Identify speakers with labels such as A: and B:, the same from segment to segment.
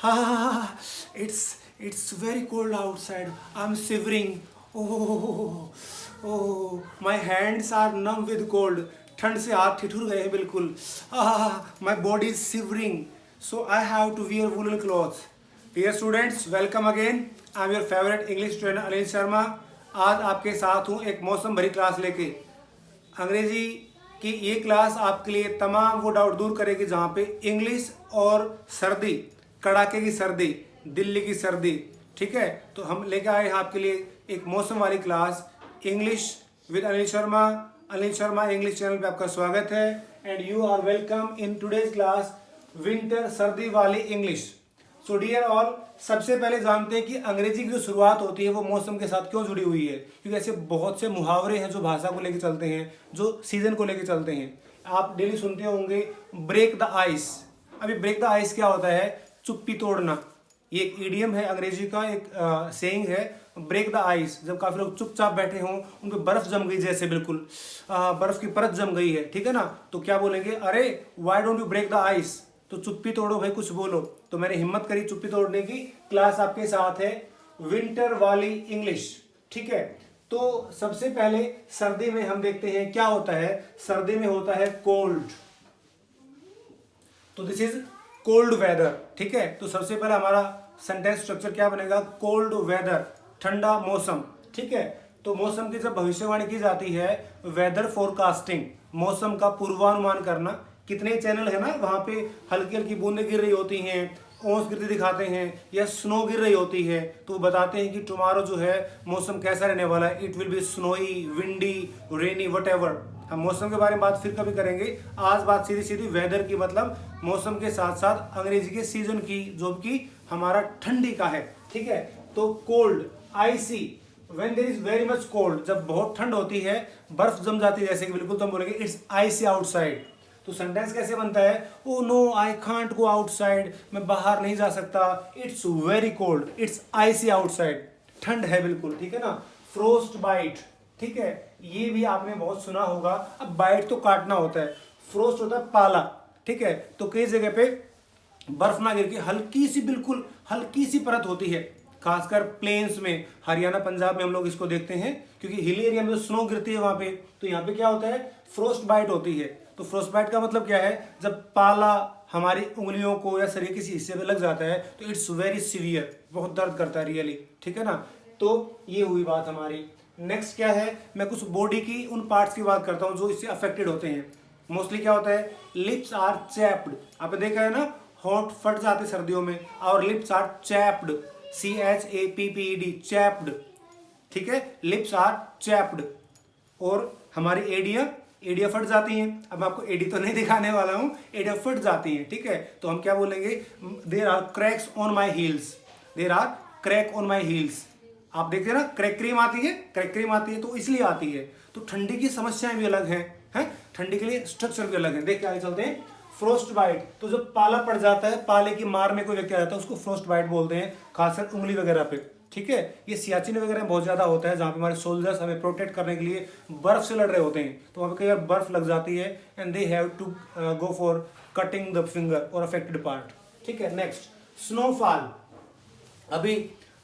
A: It's very cold outside. I'm shivering. Oh, oh, my hands are numb with cold. ठंड से हाथ ठिठुर गए हैं बिल्कुल. My body is shivering. So I have to wear woolen clothes. Dear students, welcome again. I'm your favorite English trainer Anil Sharma. आज आपके साथ हूँ एक मौसम भरी क्लास लेके. अंग्रेजी कि ये क्लास आपके लिए तमाम वो डाउट दूर करेगी जहाँ पे इंग्लिश और सर्दी, कड़ाके की सर्दी, दिल्ली की सर्दी, ठीक है. तो हम लेके आए हैं आपके लिए एक मौसम वाली class English with Anil Sharma. Anil Sharma English channel पे आपका स्वागत है and you are welcome in today's class winter सर्दी वाली इंग्लिश. सो डियर ऑल, सबसे पहले जानते हैं कि अंग्रेजी की जो शुरुआत होती है वो मौसम के साथ क्यों जुड़ी हुई है. क्योंकि ऐसे बहुत से मुहावरे हैं जो भाषा को लेकर चलते हैं, जो सीजन को लेकर चलते हैं. आप डेली सुनते होंगे ब्रेक द आइस. अभी ब्रेक द आइस क्या होता है? चुप्पी तोड़ना. ये एक ईडियम है अंग्रेजी का, एक सेइंग है ब्रेक द आइस. जब काफी लोग चुपचाप बैठे हों, उन पर बर्फ जम गई, जैसे बिल्कुल बर्फ की परत जम गई है, ठीक है ना, तो क्या बोलेंगे? अरे why don't you break the ice. तो चुप्पी तोड़ो भाई, कुछ बोलो. तो मैंने हिम्मत करी चुप्पी तोड़ने की. क्लास आपके साथ है विंटर वाली इंग्लिश, ठीक है. तो सबसे पहले सर्दी में हम देखते हैं क्या होता है. सर्दी में होता है कोल्ड. तो दिस इज कोल्ड वेदर, ठीक है. तो सबसे पहले हमारा सेंटेंस स्ट्रक्चर क्या बनेगा? कोल्ड वेदर, ठंडा मौसम, ठीक है. तो मौसम की जब भविष्यवाणी की जाती है, वेदर फोरकास्टिंग, मौसम का पूर्वानुमान करना. कितने चैनल है ना, वहां पे हल्की हल्की बूंदें गिर रही होती हैं, ओस गिरती दिखाते हैं या स्नो गिर रही होती है, तो वो बताते हैं कि टुमारो जो है मौसम कैसा रहने वाला है. It will be snowy, windy, rainy, what. हम मौसम के बारे में बात फिर कभी करेंगे. आज बात सीधी सीधी वेदर की, मतलब मौसम के साथ साथ अंग्रेजी के सीजन की, जो कि हमारा ठंडी का है, ठीक है. तो cold, icy, when there is very much cold, जब बहुत ठंड होती है, बर्फ जम जाती है जैसे कि, बिल्कुल तो हम बोलेंगे इट्स आईसी आउटसाइड. तो सेंटेंस कैसे बनता है? Oh no I can't go outside, मैं बाहर नहीं जा सकता. It's very cold, it's icy outside, ठंड है बिल्कुल, ठीक है ना. फ्रोस्ट बाइट, ठीक है, ये भी आपने बहुत सुना होगा. अब बाइट तो काटना होता है, फ्रोस्ट होता है पाला, ठीक है. तो कई जगह पे बर्फ ना गिर के हल्की सी, बिल्कुल हल्की सी परत होती है, खासकर प्लेन्स में, हरियाणा पंजाब में हम लोग इसको देखते हैं, क्योंकि हिली एरिया में स्नो गिरती है वहां पे. तो यहाँ पे क्या होता है? फ्रोस्ट बाइट होती है. तो फ्रोस्ट बाइट का मतलब क्या है? जब पाला हमारी उंगलियों को या शरीर किसी हिस्से पे लग जाता है तो इट्स वेरी सीवियर, बहुत दर्द करता है रियली, ठीक है ना. तो ये हुई बात हमारी. नेक्स्ट क्या है? मैं कुछ बॉडी की उन पार्ट्स की बात करता हूँ जो इससे अफेक्टेड होते हैं. मोस्टली क्या होता है? Lips are chapped. आपने देखा है ना, होंठ फट जाते सर्दियों में, और lips are chapped, CHAPPED, chapped, ठीक है. Lips are chapped. और हमारी एडिया फट जाती हैं. अब मैं आपको एडी तो नहीं दिखाने वाला हूं, एडिया फट जाती हैं, ठीक है. तो हम क्या बोलेंगे? There are cracks on my heels, there are crack on my heels. आप देखते हैं ना, क्रैक क्रीम आती है, क्रैक क्रीम आती है, तो इसलिए आती है. तो ठंडी की समस्याएं भी अलग हैं, ठंडी के लिए स्ट्रक्चर भी अलग है. देख के आगे चलते हैं. फ्रोस्ट बाइट, तो जब पाला पड़ जाता है, पाले की मार में कोई व्यक्ति आ जाता है, उसको फ्रोस्ट बाइट बोलते हैं, खासकर उंगली वगैरह पे, ठीक है. ये सियाचिन वगैरह में बहुत ज्यादा होता है, जहाँ पे हमारे सोल्जर्स हमें प्रोटेक्ट करने के लिए बर्फ से लड़ रहे होते हैं. तो वहाँ पे कई बार बर्फ लग जाती है and they have to go for cutting the finger और अफेक्टेड पार्ट, ठीक है. Next, snowfall. अभी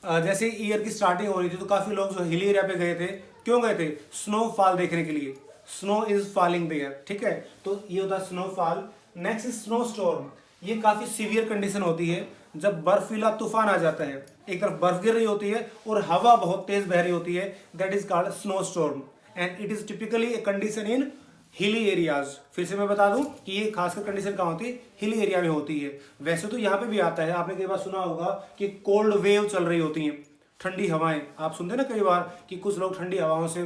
A: जैसे ईयर की स्टार्टिंग हो रही थी तो काफी लोग जो हिली एरिया पे गए थे. क्यों गए थे? स्नोफॉल देखने के लिए. स्नो इज फॉलिंग देयर, ठीक है. तो ये होता है snowfall. Next is snow storm. ये काफी सीवियर कंडीशन होती है जब बर्फीला तूफान आ जाता है. एक तरफ बर्फ गिर रही होती है और हवा बहुत तेज बह रही होती है. That is called snow storm and it is typically a condition in hilly areas. फिर से मैं बता दूं कि ये खासकर कंडीशन कहाँ होती है? हिली एरिया में होती है. वैसे तो यहाँ पे भी आता है. आपने कई बार सुना होगा कि कोल्ड वेव चल रही होती हैं, ठंडी हवाएं. आप सुनते हैं ना कई बार कि कुछ लोग ठंडी हवाओं से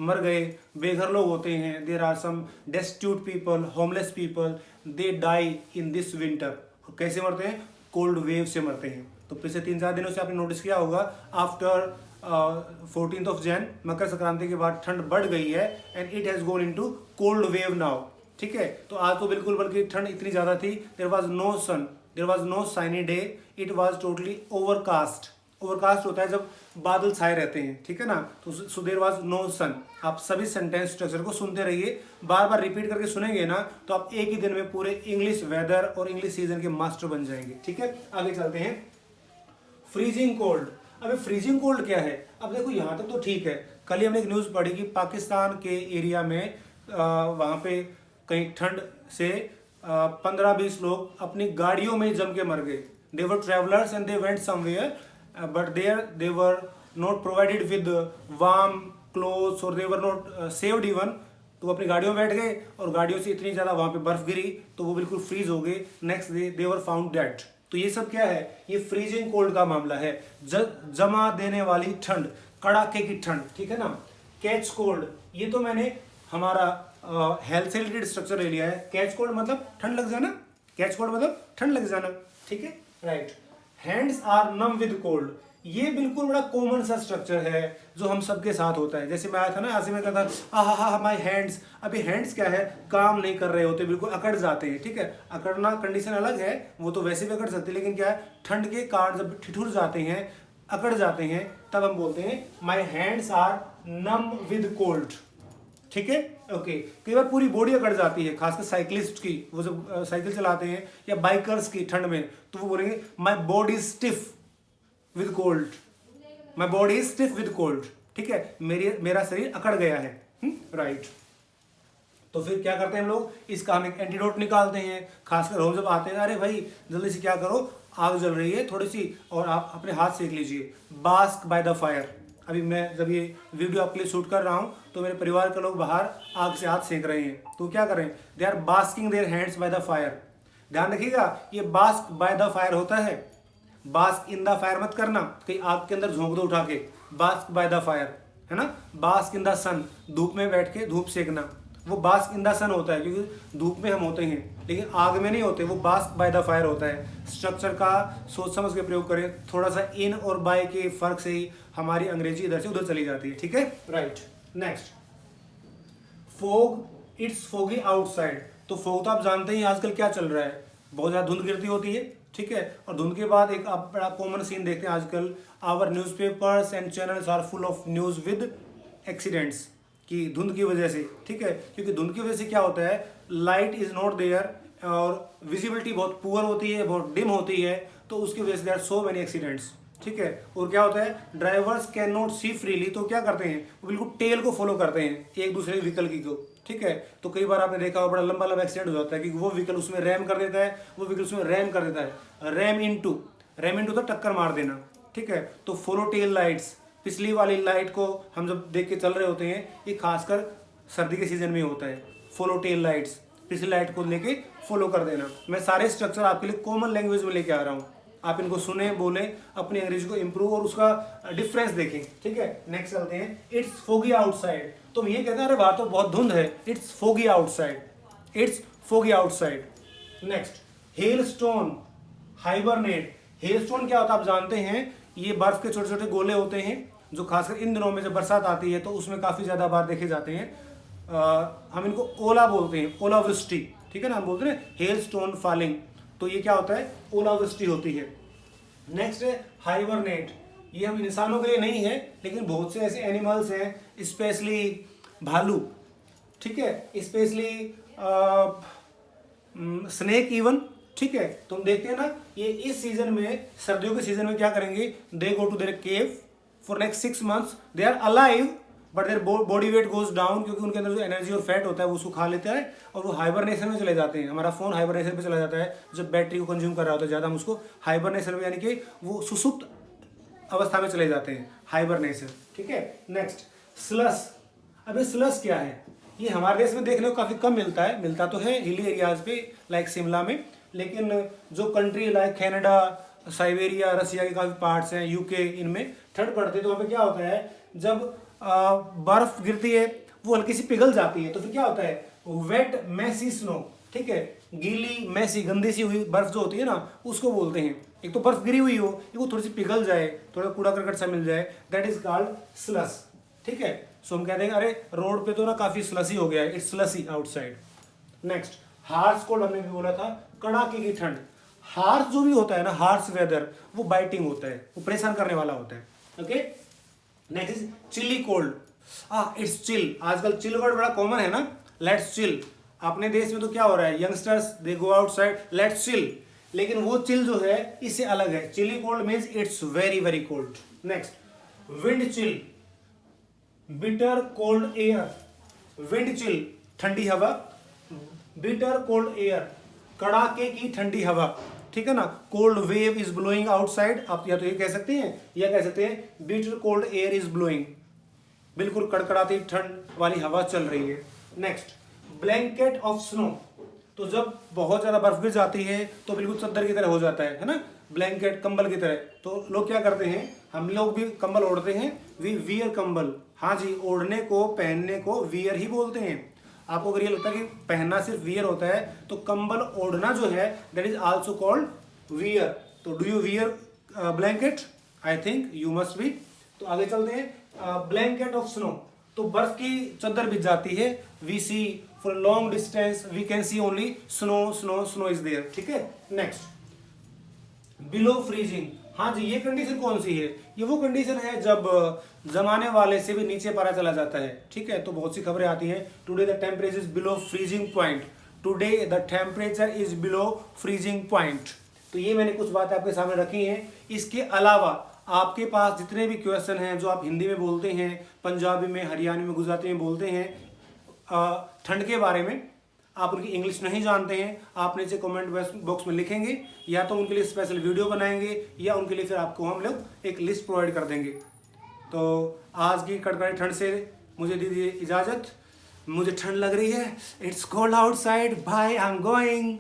A: मर गए, बेघर लोग होते हैं. There are some destitute people, homeless people, they die in this winter. कैसे मरते हैं? कोल्ड वेव से मरते हैं. तो पिछले 3-4 दिनों से आपने नोटिस किया होगा, आफ्टर 14th जैन, मकर संक्रांति के बाद ठंड बढ़ गई है and it has gone into cold wave now, ठीक है. तो आज तो बिल्कुल, बल्कि ठंड इतनी ज्यादा थी, there was no sun, there was no shiny day, it was totally overcast. Overcast होता है जब बादल छाए रहते हैं, ठीक है ना। तो सो देयर वाज नो सन। आप सभी सेंटेंस स्ट्रक्चर को सुनते रहिए, बार बार रिपीट करके सुनेंगे ना तो आप एक ही दिन में पूरे इंग्लिश वेदर और इंग्लिश सीजन के मास्टर बन जाएंगे, ठीक है। आगे चलते हैं। Freezing cold. अब फ्रीजिंग कोल्ड क्या है? अब देखो यहाँ तक तो ठीक है। कल ही हमने एक न्यूज़ पढ़ी कि पाकिस्तान के एरिया में वहाँ पे कहीं ठंड से 15-20 लोग अपनी गाड़ियों में जम के मर गए। They were travellers and they went somewhere but there they were not provided with warm clothes और they were not saved even. तो वो अपनी गाड़ियों में बैठ गए और गाड़ियों से इतनी ज़्यादा वहाँ पे बर्फ गिरी तो वो बिल्कुल फ्रीज हो गए। Next day they were found dead. तो ये सब क्या है? ये फ्रीजिंग कोल्ड का मामला है, जमा देने वाली ठंड, कड़ाके की ठंड, ठीक है ना। कैच कोल्ड, ये तो मैंने हमारा हेल्थ से रिलेटेड स्ट्रक्चर ले लिया है। कैच कोल्ड मतलब ठंड लग जाना, कैच कोल्ड मतलब ठंड लग जाना, ठीक है, right. Hands are numb with cold, ये बिल्कुल बड़ा कॉमन सा स्ट्रक्चर है जो हम सबके साथ होता है। जैसे मैं आया था ना, ऐसे में कहता था हा माई हैंड्स। अभी हैंड्स क्या है? काम नहीं कर रहे होते, बिल्कुल अकड़ जाते हैं, ठीक है। अकड़ना कंडीशन अलग है, वो तो वैसे भी अकड़ सकते हैं, लेकिन क्या है, ठंड के कारण जब ठिठुर जाते हैं, अकड़ जाते हैं, तब हम बोलते हैं my hands are numb with cold, ठीक है, ओके। कई बार पूरी बॉडी अकड़ जाती है, खासकर साइकिलिस्ट की, वो जब साइकिल चलाते हैं, या बाइकर्स की ठंड में, तो वो बोलेंगे my body is stiff with cold, my body is stiff with cold, ठीक है, मेरा शरीर अकड़ गया है, राइट। तो फिर क्या करते हैं हम लोग? इसका हम एक एंटीडोट निकालते हैं। खासकर हम जब आते हैं, अरे भाई जल्दी से क्या करो, आग जल रही है थोड़ी सी और आप अपने हाथ सेक लीजिए, बास्क बाय द फायर। अभी मैं जब ये वीडियो आपके लिए शूट कर रहा हूँ तो मेरे परिवार के लोग बाहर आग से हाथ सेक रहे हैं, तो क्या करें? They are basking their hands by the fire. ध्यान रखिएगा, ये बास्क बाय द फायर होता है, बास्क इन द फायर मत करना, कहीं आग के अंदर झोंक दो उठा के। बास्क बाय द फायर है ना। बास्क इन द सन, धूप में बैठ के धूप सेकना, वो बास्क इन द सन होता है, क्योंकि धूप में हम होते हैं लेकिन आग में नहीं होते, वो बास्क बाय द फायर होता है। स्ट्रक्चर का सोच समझ के प्रयोग करें, थोड़ा सा इन और बाय के फर्क से ही हमारी अंग्रेजी इधर से उधर चली जाती है, ठीक है, right. Next, fog, it's foggy outside. तो फोग तो आप जानते ही आजकल क्या चल रहा है, बहुत ज़्यादा धुंध गिरती होती है, ठीक है। और धुंध के बाद एक आप बड़ा कॉमन सीन देखते हैं आजकल, our newspapers and channels are full of news with accidents, की धुंध की वजह से, ठीक है। क्योंकि धुंध की वजह से क्या होता है, लाइट इज नॉट देयर और विजिबिलिटी बहुत पुअर होती है, बहुत डिम होती है, तो उसकी वजह से there are so many accidents, ठीक है। और क्या होता है, drivers can not see freely, तो क्या करते हैं, वो बिल्कुल टेल को फॉलो करते हैं एक दूसरे व्हीकल की को, ठीक है। तो कई बार आपने देखा हो बड़ा लंबा लंबा एक्सीडेंट हो जाता है क्योंकि वो व्हीकल उसमें रैम कर देता है, वो व्हीकल उसमें रैम कर देता है। रैम इनटू तो टक्कर मार देना, ठीक है। तो फॉलो टेल लाइट्स, पिछली वाली लाइट को हम जब देख के चल रहे होते हैं, ये खासकर सर्दी के सीजन में होता है। फॉलो टेल लाइट्स, पिछली लाइट को लेके फॉलो कर देना। मैं सारे स्ट्रक्चर आपके लिए कॉमन लैंग्वेज में लेके आ रहा हूँ, आप इनको सुने, बोले, अपनी अंग्रेजी को इंप्रूव और उसका डिफरेंस देखें, ठीक है। नेक्स्ट चलते हैं, इट्स फोगी आउटसाइड। तो ये कहते हैं अरे बात तो बहुत धुंध है, it's foggy outside, it's foggy outside. Next, hello stone, hibernate. Hello stone क्या होता है आप जानते हैं, ये बर्फ के छोटे छोटे गोले होते हैं जो खासकर इन दिनों में जब बरसात आती है तो उसमें काफ़ी ज़्यादा बार देखे जाते हैं। हम इनको ओला बोलते हैं, ओलावृष्टि, ठीक है ना, हम बोलते हैं हेल स्टोन फॉलिंग, तो ये क्या होता है, ओलावृष्टि होती है। नेक्स्ट है हाइबरनेट, ये हम इंसानों के लिए नहीं है लेकिन बहुत से ऐसे एनिमल्स हैं, स्पेशली भालू, ठीक है, स्पेशली स्नेक इवन, ठीक है। तुम देखते हैं ना, ये इस सीजन में, सर्दियों के सीजन में क्या करेंगे, they go to their cave for next 6 months, they are alive but their body weight goes down, क्योंकि उनके अंदर जो एनर्जी और फैट होता है वो उसको खा लेता है और वो हाइबरनेशन में चले जाते हैं। हमारा फोन हाइबरनेशन पे चला जाता है जब बैटरी को कंज्यूम कर रहा होता है ज़्यादा, हम उसको हाइबरनेशन में, यानी कि वो सुसुप्त अवस्था में चले जाते हैं, हाइबरनेशन, ठीक है। नेक्स्ट, स्लस। अब ये स्लस क्या है, ये हमारे देश में देखने को काफ़ी कम मिलता है, मिलता तो है हिली एरियाज पे लाइक शिमला में, लेकिन जो कंट्री लाइक कनाडा, साइबेरिया, रसिया के काफ़ी पार्ट्स हैं, यूके, इनमें ठंड पड़ती है तो वहाँ पे क्या होता है, जब बर्फ गिरती है वो हल्की सी पिघल जाती है, तो फिर क्या होता है, वेट मैसी स्नो, ठीक है, गीली मैसी गंदी सी हुई बर्फ जो होती है ना उसको बोलते हैं। एक तो बर्फ गिरी हुई हो, वो थोड़ी सी पिघल जाए, थोड़ा कूड़ा करकट सा मिल जाए, दैट इज कॉल्ड स्लस, ठीक है। सो हम कहते हैं अरे रोड पे तो ना काफी स्लसी हो गया है, it's slushy outside. Next, harsh cold, हमने भी बोला था कड़ाके की ठंड। हार्श जो भी होता है ना, हार्श वेदर, वो बाइटिंग होता है, वो परेशान करने वाला होता है। Okay, next is chilly cold. It's chill. आजकल चिल वर्ड बड़ा कॉमन है ना, लेट्स चिल। अपने देश में तो क्या हो रहा है, youngsters they go outside, let's chill, लेकिन वो चिल जो है इससे अलग है। Chilly cold means it's very very cold. Next wind chill, bitter cold air. Wind chill ठंडी हवा, बिटर कोल्ड एयर कड़ाके की ठंडी हवा, ठीक है ना। Cold wave is blowing outside, आप या तो ये कह सकते हैं या कह सकते हैं bitter cold air is blowing, बिल्कुल कड़कड़ाती ठंड वाली हवा चल रही है। नेक्स्ट ब्लैंकेट ऑफ स्नो, तो जब बहुत ज्यादा बर्फ गिर जाती है तो बिल्कुल चद्दर की तरह हो जाता है ना, ब्लैंकेट कंबल की तरह। तो लोग क्या करते हैं, हम लोग भी कंबल ओढ़ते हैं, वी वियर कंबल। हाँ जी, ओढ़ने को पहनने को वियर ही बोलते हैं। आपको अगर ये लगता है कि पहनना सिर्फ वियर होता है, तो कंबल ओढ़ना जो है that is also called wear. तो do you wear blanket? I think you must be. तो आगे चलते हैं, ब्लैंकेट ऑफ स्नो, तो बर्फ की चद्दर बिछ जाती है। We see for long distance we can see only snow, snow, snow is there, ठीक है। Next below freezing. हाँ जी, ये कंडीशन कौन सी है, ये वो कंडीशन है जब जमाने वाले से भी नीचे पारा चला जाता है, ठीक है। तो बहुत सी खबरें आती हैं, today the temperature is below freezing point, today the temperature is below freezing point. तो ये मैंने कुछ बातें आपके सामने रखी हैं। इसके अलावा आपके पास जितने भी क्वेश्चन हैं जो आप हिंदी में बोलते हैं, पंजाबी में, हरियाणवी में, गुजराती में बोलते हैं ठंड के बारे में, आप उनकी इंग्लिश नहीं जानते हैं, आप नीचे कमेंट बॉक्स में लिखेंगे, या तो उनके लिए स्पेशल वीडियो बनाएंगे या उनके लिए फिर आपको हम लोग एक लिस्ट प्रोवाइड कर देंगे। तो आज की कड़कड़ी ठंड से मुझे दीजिए इजाज़त, मुझे ठंड लग रही है, it's cold outside, bye, I am going.